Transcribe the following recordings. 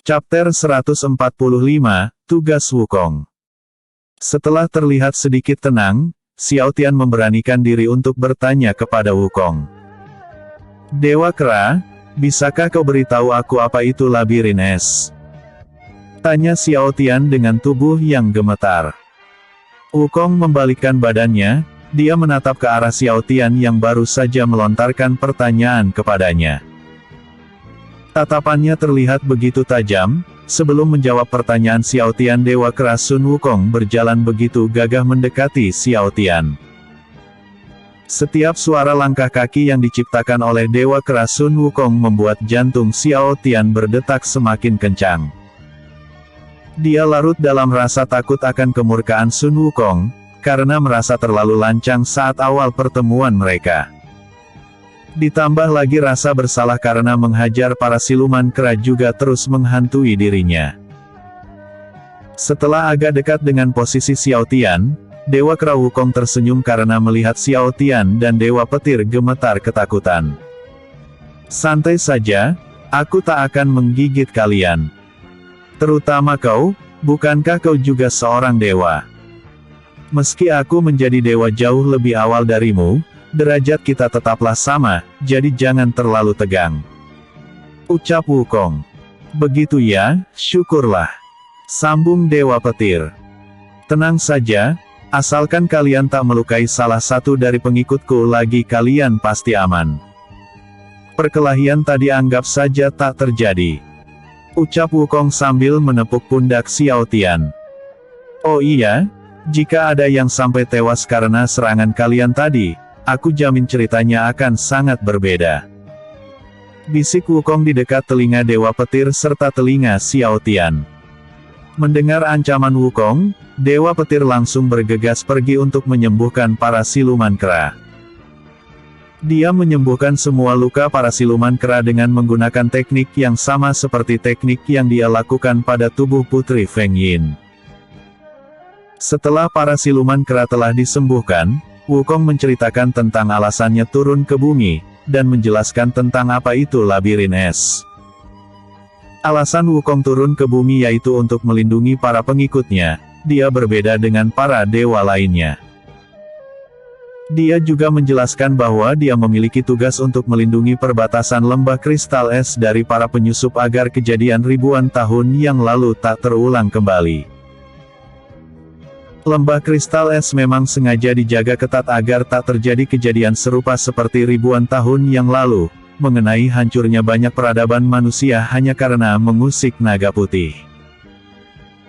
Chapter 145, Tugas Wukong. Setelah terlihat sedikit tenang, Xiao Tian memberanikan diri untuk bertanya kepada Wukong. Dewa Kera, bisakah kau beritahu aku apa itu labirin es? Tanya Xiao Tian dengan tubuh yang gemetar. Wukong membalikkan badannya, dia menatap ke arah Xiao Tian yang baru saja melontarkan pertanyaan kepadanya. Tatapannya terlihat begitu tajam. Sebelum menjawab pertanyaan Xiao Tian, Dewa Kera Sun Wukong berjalan begitu gagah mendekati Xiao Tian. Setiap suara langkah kaki yang diciptakan oleh Dewa Kera Sun Wukong membuat jantung Xiao Tian berdetak semakin kencang. Dia larut dalam rasa takut akan kemurkaan Sun Wukong, karena merasa terlalu lancang saat awal pertemuan mereka. Ditambah lagi rasa bersalah karena menghajar para siluman kera juga terus menghantui dirinya. Setelah agak dekat dengan posisi Xiao Tian, Dewa Kera Wukong tersenyum karena melihat Xiao Tian dan Dewa Petir gemetar ketakutan. Santai saja, aku tak akan menggigit kalian. Terutama kau, bukankah kau juga seorang dewa? Meski aku menjadi dewa jauh lebih awal darimu, derajat kita tetaplah sama, jadi jangan terlalu tegang. Ucap Wukong. Begitu ya, syukurlah. Sambung Dewa Petir. Tenang saja, asalkan kalian tak melukai salah satu dari pengikutku lagi kalian pasti aman. Perkelahian tadi anggap saja tak terjadi. Ucap Wukong sambil menepuk pundak Xiao Tian. Oh iya, jika ada yang sampai tewas karena serangan kalian tadi, aku jamin ceritanya akan sangat berbeda. Bisik Wukong di dekat telinga Dewa Petir serta telinga Xiao Tian. Mendengar ancaman Wukong, Dewa Petir langsung bergegas pergi untuk menyembuhkan para siluman kera. Dia menyembuhkan semua luka para siluman kera dengan menggunakan teknik yang sama seperti teknik yang dia lakukan pada tubuh Putri Feng Yin. Setelah para siluman kera telah disembuhkan, Wukong menceritakan tentang alasannya turun ke bumi, dan menjelaskan tentang apa itu labirin es. Alasan Wukong turun ke bumi yaitu untuk melindungi para pengikutnya, dia berbeda dengan para dewa lainnya. Dia juga menjelaskan bahwa dia memiliki tugas untuk melindungi perbatasan lembah kristal es dari para penyusup agar kejadian ribuan tahun yang lalu tak terulang kembali. Lembah kristal es memang sengaja dijaga ketat agar tak terjadi kejadian serupa seperti ribuan tahun yang lalu, mengenai hancurnya banyak peradaban manusia hanya karena mengusik naga putih.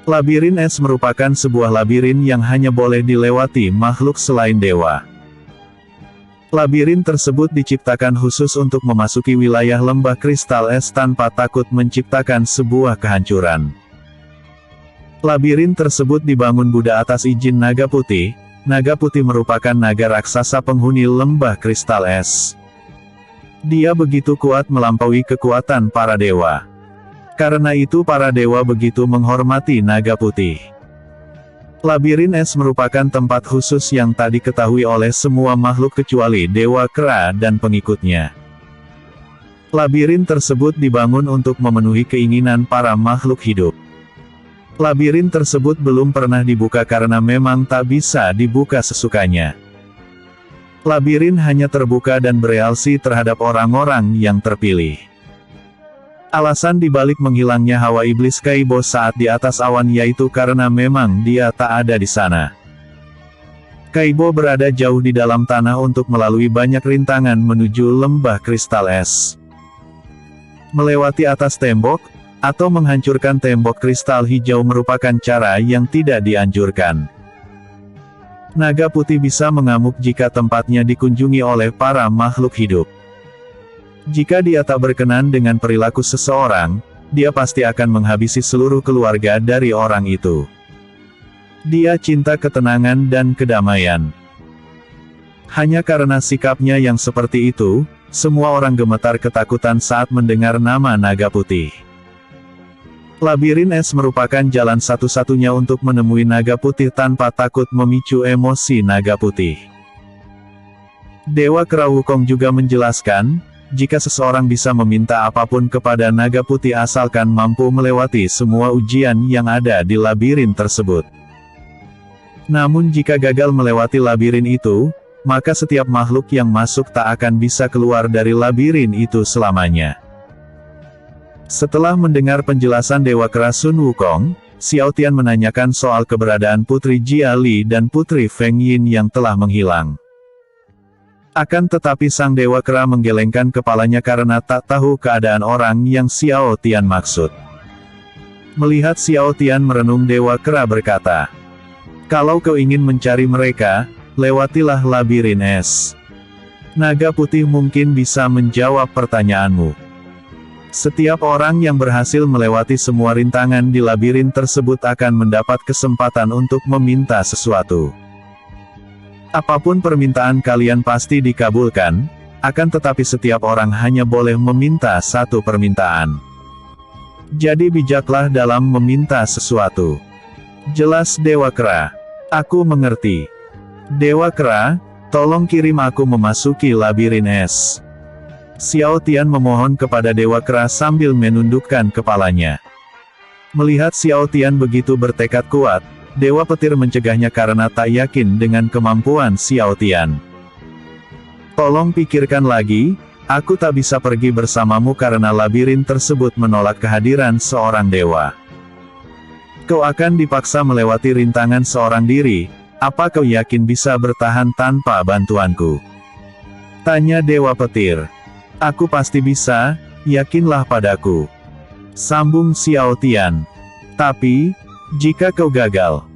Labirin es merupakan sebuah labirin yang hanya boleh dilewati makhluk selain dewa. Labirin tersebut diciptakan khusus untuk memasuki wilayah lembah kristal es tanpa takut menciptakan sebuah kehancuran. Labirin tersebut dibangun Buddha atas izin naga putih. Naga putih merupakan naga raksasa penghuni lembah kristal es. Dia begitu kuat melampaui kekuatan para dewa. Karena itu para dewa begitu menghormati naga putih. Labirin es merupakan tempat khusus yang tak diketahui oleh semua makhluk kecuali Dewa Kera dan pengikutnya. Labirin tersebut dibangun untuk memenuhi keinginan para makhluk hidup. Labirin tersebut belum pernah dibuka karena memang tak bisa dibuka sesukanya. Labirin hanya terbuka dan bereaksi terhadap orang-orang yang terpilih. Alasan dibalik menghilangnya hawa iblis Kaibo saat di atas awan yaitu karena memang dia tak ada di sana. Kaibo berada jauh di dalam tanah untuk melalui banyak rintangan menuju lembah kristal es. Melewati atas tembok, atau menghancurkan tembok kristal hijau merupakan cara yang tidak dianjurkan. Naga putih bisa mengamuk jika tempatnya dikunjungi oleh para makhluk hidup. Jika dia tak berkenan dengan perilaku seseorang, dia pasti akan menghabisi seluruh keluarga dari orang itu. Dia cinta ketenangan dan kedamaian. Hanya karena sikapnya yang seperti itu, semua orang gemetar ketakutan saat mendengar nama naga putih. Labirin es merupakan jalan satu-satunya untuk menemui naga putih tanpa takut memicu emosi naga putih. Dewa Kera Wukong juga menjelaskan, jika seseorang bisa meminta apapun kepada naga putih asalkan mampu melewati semua ujian yang ada di labirin tersebut. Namun jika gagal melewati labirin itu, maka setiap makhluk yang masuk tak akan bisa keluar dari labirin itu selamanya. Setelah mendengar penjelasan Dewa Kera Sun Wukong, Xiao Tian menanyakan soal keberadaan Putri Jia Li dan Putri Feng Yin yang telah menghilang. Akan tetapi sang Dewa Kera menggelengkan kepalanya karena tak tahu keadaan orang yang Xiao Tian maksud. Melihat Xiao Tian merenung, Dewa Kera berkata, "Kalau kau ingin mencari mereka, lewatilah labirin es. Naga putih mungkin bisa menjawab pertanyaanmu." Setiap orang yang berhasil melewati semua rintangan di labirin tersebut akan mendapat kesempatan untuk meminta sesuatu. Apapun permintaan kalian pasti dikabulkan, akan tetapi setiap orang hanya boleh meminta satu permintaan. Jadi bijaklah dalam meminta sesuatu. Jelas Dewa Kera. Aku mengerti. Dewa Kera, tolong kirim aku memasuki labirin es. Xiao Tian memohon kepada Dewa Kera sambil menundukkan kepalanya. Melihat Xiao Tian begitu bertekad kuat, Dewa Petir mencegahnya karena tak yakin dengan kemampuan Xiao Tian. "Tolong pikirkan lagi, aku tak bisa pergi bersamamu karena labirin tersebut menolak kehadiran seorang dewa. Kau akan dipaksa melewati rintangan seorang diri, apa kau yakin bisa bertahan tanpa bantuanku?" tanya Dewa Petir. "Aku pasti bisa, yakinlah padaku," sambung Xiao Tian. "Tapi, jika kau gagal..."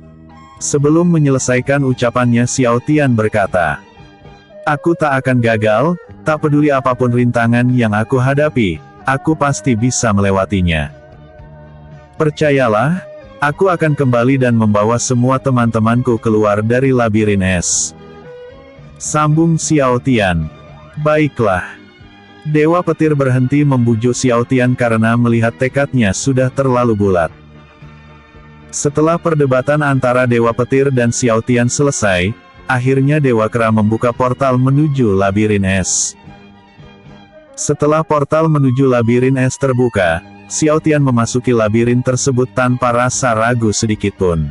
Sebelum menyelesaikan ucapannya, Xiao Tian berkata, "Aku tak akan gagal, tak peduli apapun rintangan yang aku hadapi, aku pasti bisa melewatinya. Percayalah, aku akan kembali dan membawa semua teman-temanku keluar dari labirin es," sambung Xiao Tian. "Baiklah." Dewa Petir berhenti membujuk Xiao Tian karena melihat tekadnya sudah terlalu bulat. Setelah perdebatan antara Dewa Petir dan Xiao Tian selesai, akhirnya Dewa Kera membuka portal menuju labirin es. Setelah portal menuju labirin es terbuka, Xiao Tian memasuki labirin tersebut tanpa rasa ragu sedikitpun.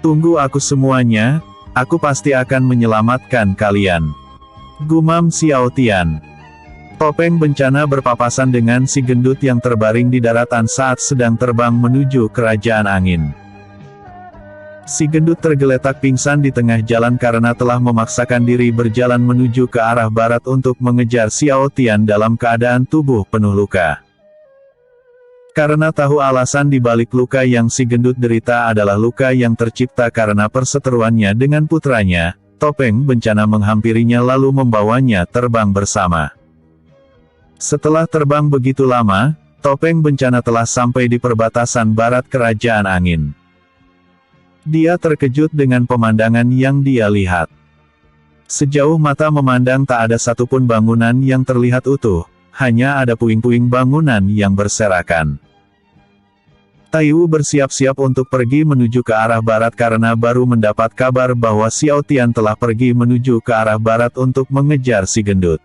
"Tunggu aku semuanya, aku pasti akan menyelamatkan kalian," gumam Xiao Tian. Topeng bencana berpapasan dengan si gendut yang terbaring di daratan saat sedang terbang menuju kerajaan angin. Si gendut tergeletak pingsan di tengah jalan karena telah memaksakan diri berjalan menuju ke arah barat untuk mengejar Xiao Tian dalam keadaan tubuh penuh luka. Karena tahu alasan di balik luka yang si gendut derita adalah luka yang tercipta karena perseteruannya dengan putranya, topeng bencana menghampirinya lalu membawanya terbang bersama. Setelah terbang begitu lama, topeng bencana telah sampai di perbatasan barat kerajaan angin. Dia terkejut dengan pemandangan yang dia lihat. Sejauh mata memandang tak ada satupun bangunan yang terlihat utuh, hanya ada puing-puing bangunan yang berserakan. Taiwu bersiap-siap untuk pergi menuju ke arah barat karena baru mendapat kabar bahwa Xiao Tian telah pergi menuju ke arah barat untuk mengejar si gendut.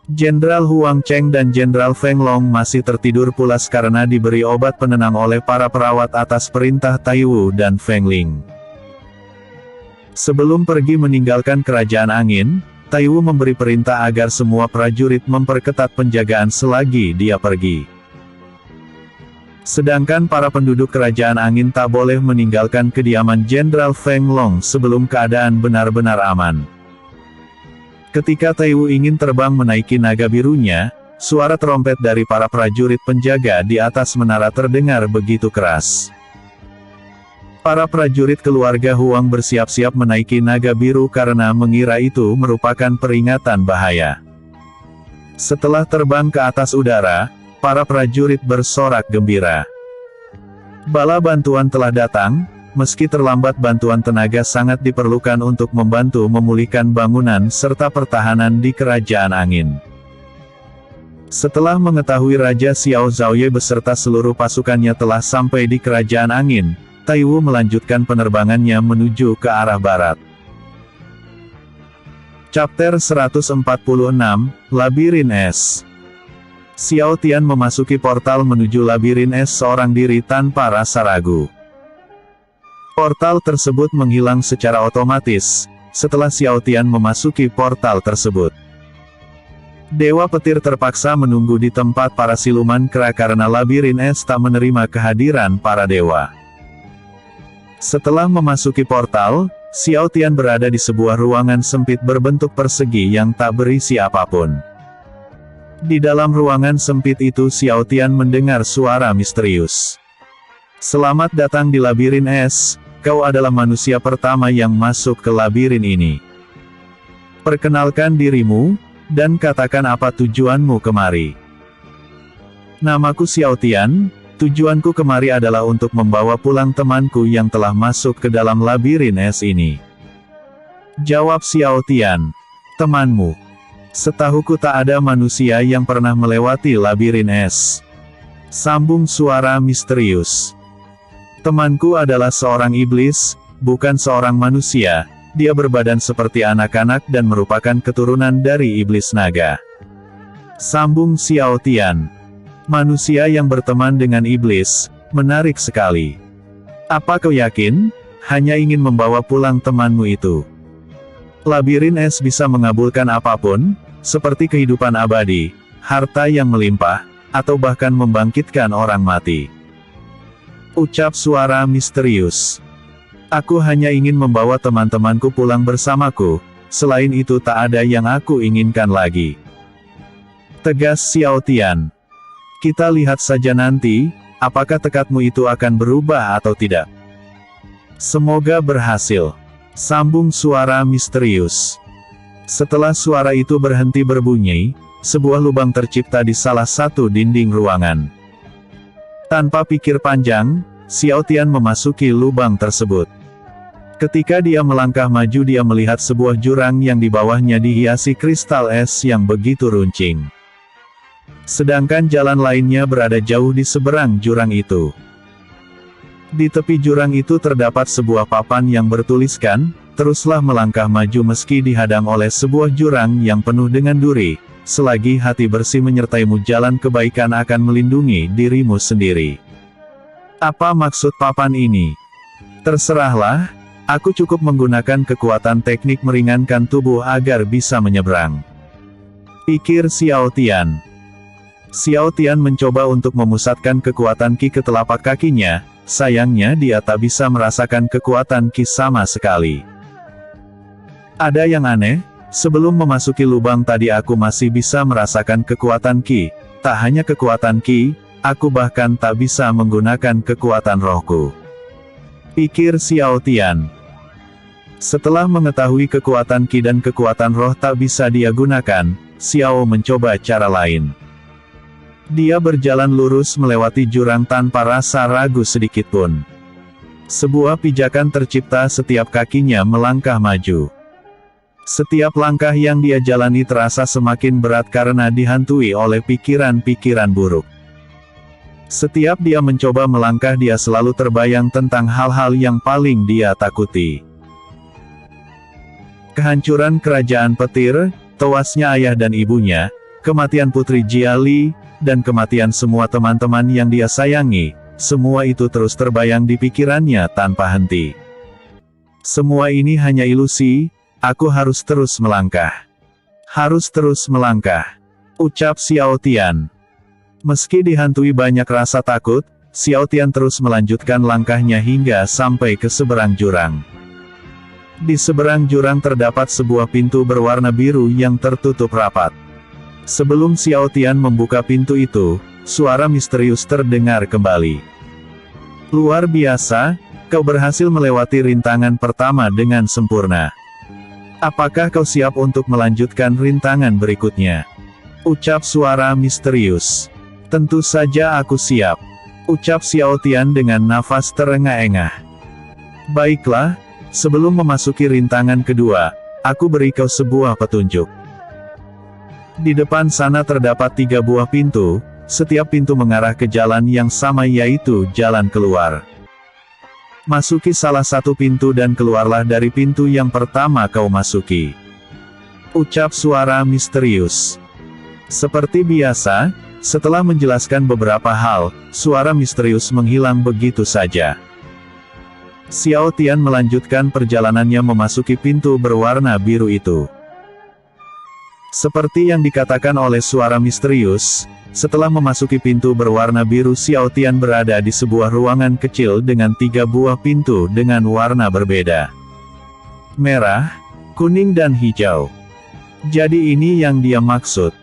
Jenderal Huang Cheng dan Jenderal Feng Long masih tertidur pulas karena diberi obat penenang oleh para perawat atas perintah Taiwu dan Feng Ling. Sebelum pergi meninggalkan kerajaan angin, Taiwu memberi perintah agar semua prajurit memperketat penjagaan selagi dia pergi. Sedangkan para penduduk kerajaan angin tak boleh meninggalkan kediaman Jenderal Feng Long sebelum keadaan benar-benar aman. Ketika Taiwu ingin terbang menaiki naga birunya, suara trompet dari para prajurit penjaga di atas menara terdengar begitu keras. Para prajurit keluarga Huang bersiap-siap menaiki naga biru karena mengira itu merupakan peringatan bahaya. Setelah terbang ke atas udara, para prajurit bersorak gembira. Bala bantuan telah datang. Meski terlambat, bantuan tenaga sangat diperlukan untuk membantu memulihkan bangunan serta pertahanan di kerajaan angin. Setelah mengetahui Raja Xiao Zhaoye beserta seluruh pasukannya telah sampai di kerajaan angin, Taiwu melanjutkan penerbangannya menuju ke arah barat. Chapter 146, Labirin Es. Xiao Tian memasuki portal menuju labirin es seorang diri tanpa rasa ragu. Portal tersebut menghilang secara otomatis, setelah Xiao Tian memasuki portal tersebut. Dewa petir terpaksa menunggu di tempat para siluman kera karena labirin es tak menerima kehadiran para dewa. Setelah memasuki portal, Xiao Tian berada di sebuah ruangan sempit berbentuk persegi yang tak berisi apapun. Di dalam ruangan sempit itu Xiao Tian mendengar suara misterius. "Selamat datang di labirin es, kau adalah manusia pertama yang masuk ke labirin ini. Perkenalkan dirimu, dan katakan apa tujuanmu kemari." "Namaku Xiao Tian, tujuanku kemari adalah untuk membawa pulang temanku yang telah masuk ke dalam labirin es ini." Jawab Xiao Tian. "Temanmu? Setahuku tak ada manusia yang pernah melewati labirin es," sambung suara misterius. "Temanku adalah seorang iblis, bukan seorang manusia. Dia berbadan seperti anak-anak dan merupakan keturunan dari iblis naga," sambung Xiao Tian. "Manusia yang berteman dengan iblis, menarik sekali. Apa kau yakin, hanya ingin membawa pulang temanmu itu? Labirin es bisa mengabulkan apapun, seperti kehidupan abadi, harta yang melimpah, atau bahkan membangkitkan orang mati," ucap suara misterius. "Aku hanya ingin membawa teman-temanku pulang bersamaku, selain itu tak ada yang aku inginkan lagi," tegas Xiao Tian. "Kita lihat saja nanti, apakah tekadmu itu akan berubah atau tidak." "Semoga berhasil," sambung suara misterius. Setelah suara itu berhenti berbunyi, sebuah lubang tercipta di salah satu dinding ruangan. Tanpa pikir panjang, Xiao Tian memasuki lubang tersebut. Ketika dia melangkah maju dia melihat sebuah jurang yang di bawahnya dihiasi kristal es yang begitu runcing. Sedangkan jalan lainnya berada jauh di seberang jurang itu. Di tepi jurang itu terdapat sebuah papan yang bertuliskan, "Teruslah melangkah maju meski dihadang oleh sebuah jurang yang penuh dengan duri, selagi hati bersih menyertaimu jalan kebaikan akan melindungi dirimu sendiri." Apa maksud papan ini? Terserahlah, aku cukup menggunakan kekuatan teknik meringankan tubuh agar bisa menyeberang, pikir Xiao Tian. Xiao Tian mencoba untuk memusatkan kekuatan Qi ke telapak kakinya, sayangnya dia tak bisa merasakan kekuatan Qi sama sekali. "Ada yang aneh, sebelum memasuki lubang tadi aku masih bisa merasakan kekuatan Qi, tak hanya kekuatan Qi, aku bahkan tak bisa menggunakan kekuatan rohku," pikir Xiao Tian. Setelah mengetahui kekuatan Qi dan kekuatan roh tak bisa dia gunakan, Xiao mencoba cara lain. Dia berjalan lurus melewati jurang tanpa rasa ragu sedikitpun. Sebuah pijakan tercipta setiap kakinya melangkah maju. Setiap langkah yang dia jalani terasa semakin berat karena dihantui oleh pikiran-pikiran buruk. Setiap dia mencoba melangkah dia selalu terbayang tentang hal-hal yang paling dia takuti. Kehancuran kerajaan petir, tewasnya ayah dan ibunya, kematian putri Jia Li, dan kematian semua teman-teman yang dia sayangi, semua itu terus terbayang di pikirannya tanpa henti. Semua ini hanya ilusi. Aku harus terus melangkah. Harus terus melangkah, ucap Xiao Tian. Meski dihantui banyak rasa takut, Xiao Tian terus melanjutkan langkahnya hingga sampai ke seberang jurang. Di seberang jurang terdapat sebuah pintu berwarna biru yang tertutup rapat. Sebelum Xiao Tian membuka pintu itu, suara misterius terdengar kembali. "Luar biasa, kau berhasil melewati rintangan pertama dengan sempurna. Apakah kau siap untuk melanjutkan rintangan berikutnya?" ucap suara misterius. "Tentu saja aku siap," ucap Xiao Tian dengan nafas terengah-engah. "Baiklah, sebelum memasuki rintangan kedua, aku beri kau sebuah petunjuk. Di depan sana terdapat 3 buah pintu, setiap pintu mengarah ke jalan yang sama yaitu jalan keluar. Masuki salah satu pintu dan keluarlah dari pintu yang pertama kau masuki," ucap suara misterius. Seperti biasa, setelah menjelaskan beberapa hal, suara misterius menghilang begitu saja. Xiao Tian melanjutkan perjalanannya memasuki pintu berwarna biru itu. Seperti yang dikatakan oleh suara misterius, setelah memasuki pintu berwarna biru, Xiao Tian berada di sebuah ruangan kecil dengan 3 buah pintu dengan warna berbeda. Merah, kuning dan hijau. Jadi ini yang dia maksud.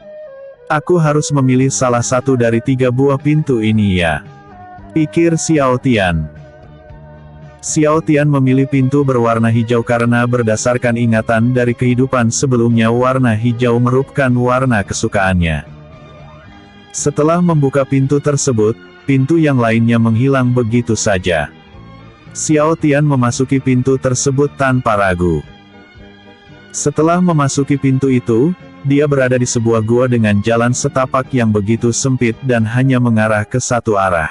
Aku harus memilih salah satu dari 3 buah pintu ini ya, pikir Xiao Tian. Xiao Tian memilih pintu berwarna hijau karena berdasarkan ingatan dari kehidupan sebelumnya warna hijau merupakan warna kesukaannya. Setelah membuka pintu tersebut, pintu yang lainnya menghilang begitu saja. Xiao Tian memasuki pintu tersebut tanpa ragu. Setelah memasuki pintu itu, dia berada di sebuah gua dengan jalan setapak yang begitu sempit dan hanya mengarah ke satu arah.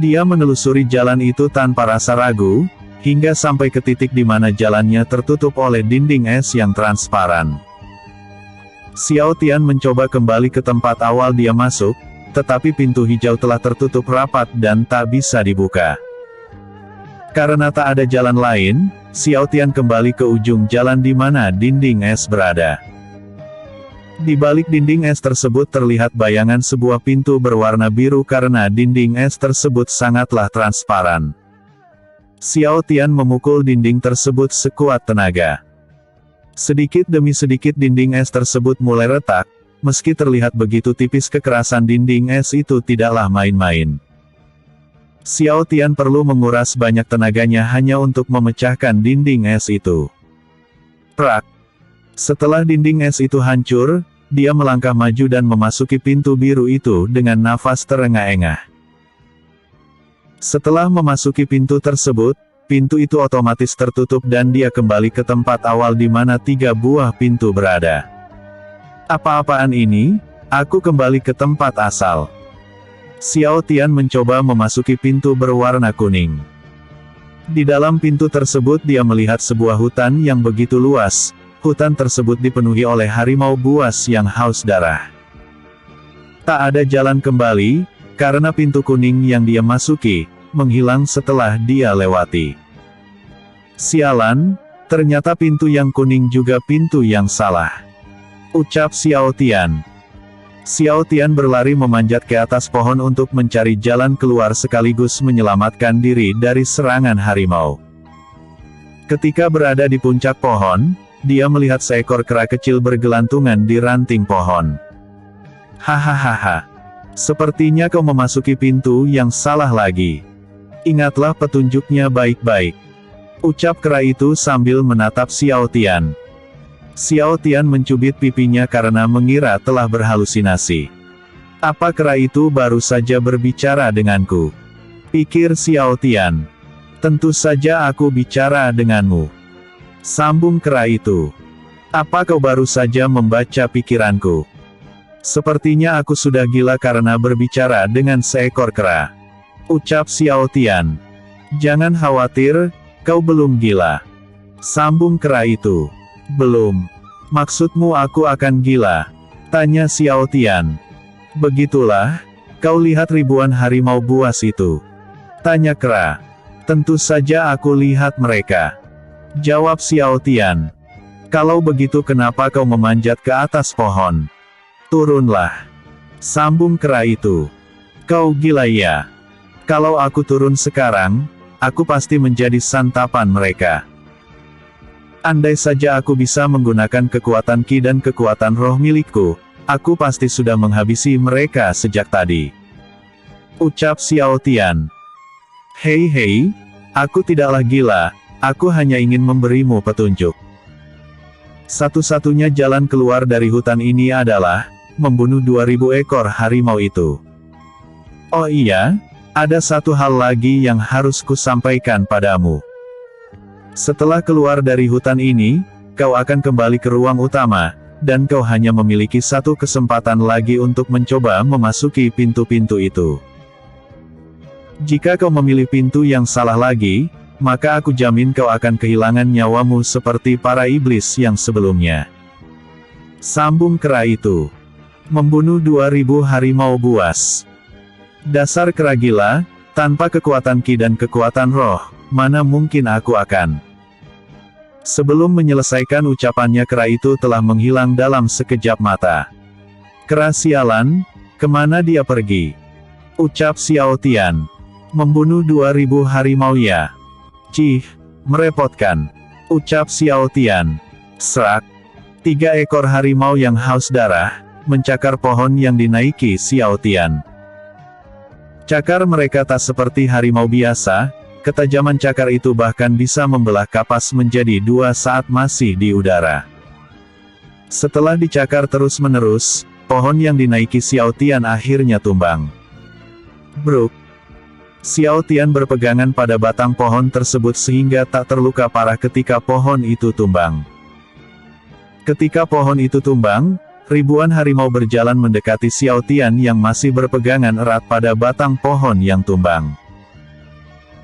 Dia menelusuri jalan itu tanpa rasa ragu, hingga sampai ke titik di mana jalannya tertutup oleh dinding es yang transparan. Xiao Tian mencoba kembali ke tempat awal dia masuk, tetapi pintu hijau telah tertutup rapat dan tak bisa dibuka. Karena tak ada jalan lain, Xiao Tian kembali ke ujung jalan di mana dinding es berada. Di balik dinding es tersebut terlihat bayangan sebuah pintu berwarna biru karena dinding es tersebut sangatlah transparan. Xiao Tian memukul dinding tersebut sekuat tenaga. Sedikit demi sedikit dinding es tersebut mulai retak, meski terlihat begitu tipis kekerasan dinding es itu tidaklah main-main. Xiao Tian perlu menguras banyak tenaganya hanya untuk memecahkan dinding es itu. Prak! Setelah dinding es itu hancur, dia melangkah maju dan memasuki pintu biru itu dengan nafas terengah-engah. Setelah memasuki pintu tersebut, pintu itu otomatis tertutup dan dia kembali ke tempat awal di mana 3 buah pintu berada. Apa-apaan ini? Aku kembali ke tempat asal. Xiao Tian mencoba memasuki pintu berwarna kuning. Di dalam pintu tersebut dia melihat sebuah hutan yang begitu luas. Hutan tersebut dipenuhi oleh harimau buas yang haus darah. Tak ada jalan kembali, karena pintu kuning yang dia masuki, menghilang setelah dia lewati. Sialan, ternyata pintu yang kuning juga pintu yang salah, ucap Xiao Tian. Xiao Tian berlari memanjat ke atas pohon untuk mencari jalan keluar sekaligus menyelamatkan diri dari serangan harimau. Ketika berada di puncak pohon, dia melihat seekor kera kecil bergelantungan di ranting pohon. Hahaha. Sepertinya kau memasuki pintu yang salah lagi. Ingatlah petunjuknya baik-baik, ucap kera itu sambil menatap Xiao Tian. Xiao Tian mencubit pipinya karena mengira telah berhalusinasi. Apa kera itu baru saja berbicara denganku? Pikir Xiao Tian. Tentu saja aku bicara denganmu, sambung kera itu. Apa kau baru saja membaca pikiranku? Sepertinya aku sudah gila karena berbicara dengan seekor kera, ucap Xiao Tian. Jangan khawatir, kau belum gila, sambung kera itu. Belum. Maksudmu aku akan gila? Tanya Xiao Tian. Begitulah, kau lihat ribuan harimau buas itu? Tanya kera. Tentu saja aku lihat mereka, jawab Xiao Tian. Kalau begitu kenapa kau memanjat ke atas pohon? Turunlah, sambung kera itu. Kau gila ya? Kalau aku turun sekarang, aku pasti menjadi santapan mereka. Andai saja aku bisa menggunakan kekuatan Qi dan kekuatan roh milikku, aku pasti sudah menghabisi mereka sejak tadi, ucap Xiao Tian. Hei, aku tidaklah gila, aku hanya ingin memberimu petunjuk. Satu-satunya jalan keluar dari hutan ini adalah membunuh 2000 ekor harimau itu. Oh iya, ada satu hal lagi yang harus kusampaikan padamu. Setelah keluar dari hutan ini, kau akan kembali ke ruang utama, dan kau hanya memiliki satu kesempatan lagi untuk mencoba memasuki pintu-pintu itu. Jika kau memilih pintu yang salah lagi, maka aku jamin kau akan kehilangan nyawamu seperti para iblis yang sebelumnya. Sambung kera itu. Membunuh 2000 harimau buas. Dasar kera gila, tanpa kekuatan ki dan kekuatan roh, mana mungkin aku akan. Sebelum menyelesaikan ucapannya kera itu telah menghilang dalam sekejap mata. Kera sialan, kemana dia pergi? Ucap Xiao Tian. Membunuh 2000 harimau ya. Cih, merepotkan. Ucap Xiao Tian. Serak. 3 ekor harimau yang haus darah, mencakar pohon yang dinaiki Xiao Tian. Cakar mereka tak seperti harimau biasa, ketajaman cakar itu bahkan bisa membelah kapas menjadi 2 saat masih di udara. Setelah dicakar terus-menerus, pohon yang dinaiki Xiao Tian akhirnya tumbang. Bruk. Xiao Tian berpegangan pada batang pohon tersebut sehingga tak terluka parah ketika pohon itu tumbang. Ketika pohon itu tumbang, ribuan harimau berjalan mendekati Xiao Tian yang masih berpegangan erat pada batang pohon yang tumbang.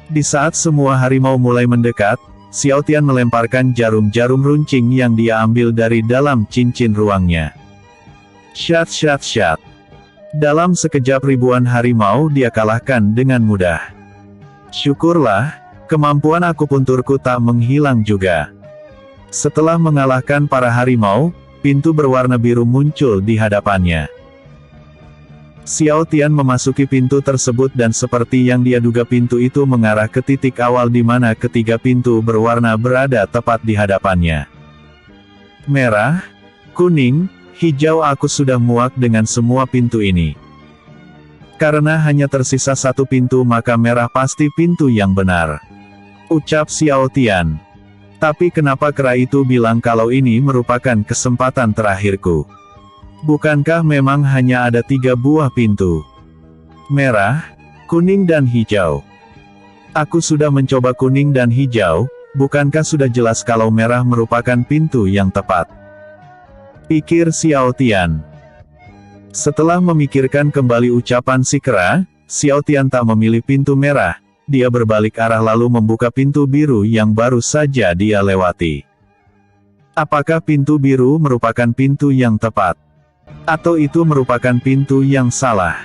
Di saat semua harimau mulai mendekat, Xiao Tian melemparkan jarum-jarum runcing yang dia ambil dari dalam cincin ruangnya. Syat syat syat. Dalam sekejap ribuan harimau dia kalahkan dengan mudah. Syukurlah, kemampuan akupunturku tak menghilang juga. Setelah mengalahkan para harimau, pintu berwarna biru muncul di hadapannya. Xiao Tian memasuki pintu tersebut dan seperti yang dia duga pintu itu mengarah ke titik awal di mana ketiga pintu berwarna berada tepat di hadapannya. Merah, kuning, hijau. Aku sudah muak dengan semua pintu ini. Karena hanya tersisa satu pintu maka merah pasti pintu yang benar. Ucap Xiao Tian. Tapi kenapa kera itu bilang kalau ini merupakan kesempatan terakhirku? Bukankah memang hanya ada 3 buah pintu? Merah, kuning dan hijau. Aku sudah mencoba kuning dan hijau, bukankah sudah jelas kalau merah merupakan pintu yang tepat? Pikir Xiao Tian. Setelah memikirkan kembali ucapan si kera, Xiao Tian tak memilih pintu merah, dia berbalik arah lalu membuka pintu biru yang baru saja dia lewati. Apakah pintu biru merupakan pintu yang tepat? Atau itu merupakan pintu yang salah?